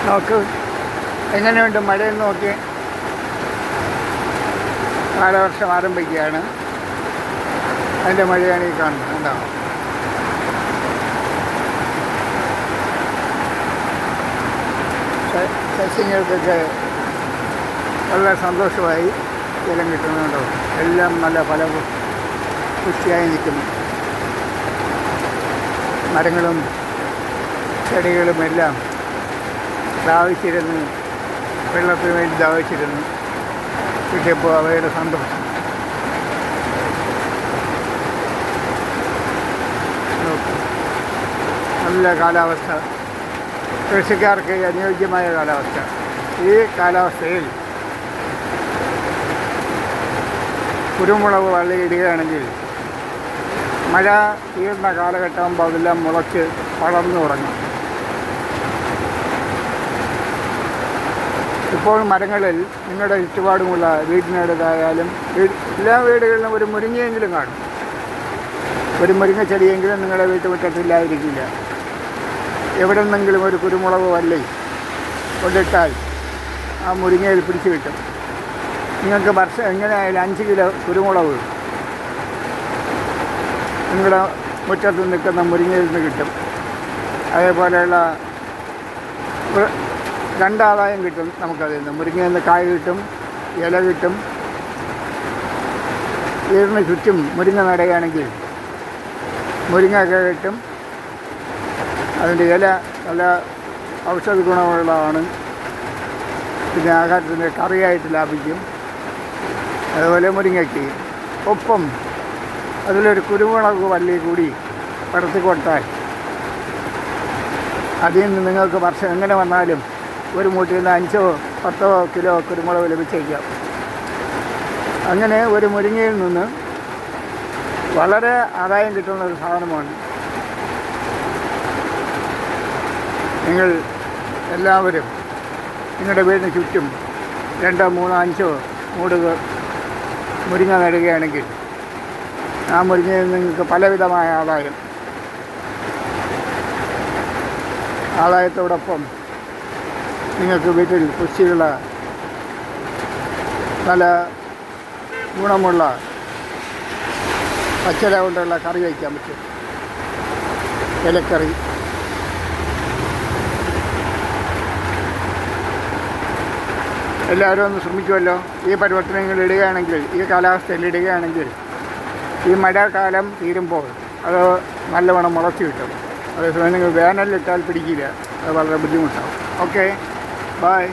നോക്ക് എങ്ങനെയുണ്ട് മഴയെന്ന് നോക്കി. കാലവർഷം ആരംഭിക്കുകയാണ്. അതിൻ്റെ മഴയാണ് ഈ കാണുന്നത്. ഉണ്ടാവും സസ്യങ്ങൾക്കൊക്കെ വളരെ സന്തോഷമായി ജലം കിട്ടുന്നുണ്ടോ. എല്ലാം നല്ല ഫല പുഷ്ടിയായി നിൽക്കുന്നു. മരങ്ങളും ചെടികളും എല്ലാം ദാഹിച്ചിരുന്ന് വെള്ളത്തിന് വേണ്ടി ദാഹിച്ചിരുന്നു. കിട്ടിയപ്പോൾ അവയുടെ സന്തോഷം. നല്ല കാലാവസ്ഥ, കൃഷിക്കാർക്ക് അനുയോജ്യമായ കാലാവസ്ഥ. ഈ കാലാവസ്ഥയിൽ കുരുമുളക് വള്ളിയിടുകയാണെങ്കിൽ മഴ തീർന്ന കാലഘട്ടമാകുമ്പോൾ അതെല്ലാം മുളച്ച് വളർന്നു തുടങ്ങും. ഇപ്പോൾ മരങ്ങളിൽ നിങ്ങളുടെ ചുറ്റുപാടുമുള്ള വീടിനടുത്തായാലും എല്ലാ വീടുകളിലും ഒരു മുരിങ്ങയെങ്കിലും കാണും. ഒരു മുരിങ്ങ ചെടിയെങ്കിലും നിങ്ങളുടെ വീട്ടുമുറ്റത്തില്ലായിരിക്കില്ല. എവിടെ നിന്നെങ്കിലും ഒരു കുരുമുളക് വള്ളി കൊണ്ടിട്ടാൽ ആ മുരിങ്ങയിൽ പിടിച്ചു കിട്ടും. നിങ്ങൾക്ക് വർഷം എങ്ങനെയായാലും 5 കിലോ കുരുമുളക് നിങ്ങളുടെ മുറ്റത്ത് നിൽക്കുന്ന മുരിങ്ങയിൽ നിന്ന് കിട്ടും. അതേപോലെയുള്ള 2 ആദായം കിട്ടും നമുക്കതിൽ നിന്ന്. മുരിങ്ങയിൽ നിന്ന് കായ കിട്ടും, ഇല കിട്ടും. വീടിന് ചുറ്റും മുരിങ്ങ നടുകയാണെങ്കിൽ മുരിങ്ങയൊക്കെ കിട്ടും. അതിൻ്റെ ഇല നല്ല ഔഷധ ഗുണമുള്ളതാണ്. പിന്നെ ആഹാരത്തിൻ്റെ കറിയായിട്ട് ലാഭിക്കും. അതുപോലെ മുരിങ്ങയ്ക്ക് ഒപ്പം അതിലൊരു കുരുമുളക് വള്ളി കൂടി പടർത്തി കൊടുത്താൽ അതിൽ നിന്ന് നിങ്ങൾക്ക് വർഷം എങ്ങനെ വന്നാലും ഒരു മൂട്ടിൽ നിന്ന് 5-10 കിലോ കുരുമുളക് ലഭിച്ചേക്കാം. അങ്ങനെ ഒരു മുരിങ്ങയിൽ നിന്ന് വളരെ ആദായം കിട്ടുന്ന ഒരു സാധനമാണ്. നിങ്ങൾ എല്ലാവരും നിങ്ങളുടെ വീടിന് ചുറ്റും 2, 3, 5 മൂടുകൾ മുരിങ്ങ നടുകയാണെങ്കിൽ ആ മുരിങ്ങയിൽ നിങ്ങൾക്ക് പലവിധമായ ആദായത്തോടൊപ്പം നിങ്ങൾക്ക് വീട്ടിൽ പുഷ്ടിയുള്ള നല്ല ഗുണമുള്ള പച്ചില കൊണ്ടുള്ള കറി വയ്ക്കാൻ പറ്റും. ഇലക്കറി. എല്ലാവരും ഒന്ന് ശ്രമിക്കുമല്ലോ. ഈ പരിവർത്തനങ്ങൾ ഇടുകയാണെങ്കിൽ, ഈ കാലാവസ്ഥയിൽ ഇടുകയാണെങ്കിൽ ഈ മഴക്കാലം തീരുമ്പോൾ അത് നല്ലവണ്ണം മുളച്ച് കിട്ടും. അതേസമയം നിങ്ങൾ വേനലിലിട്ടാൽ പിടിക്കില്ല. അത് വളരെ ബുദ്ധിമുട്ടാവും. Okay, by.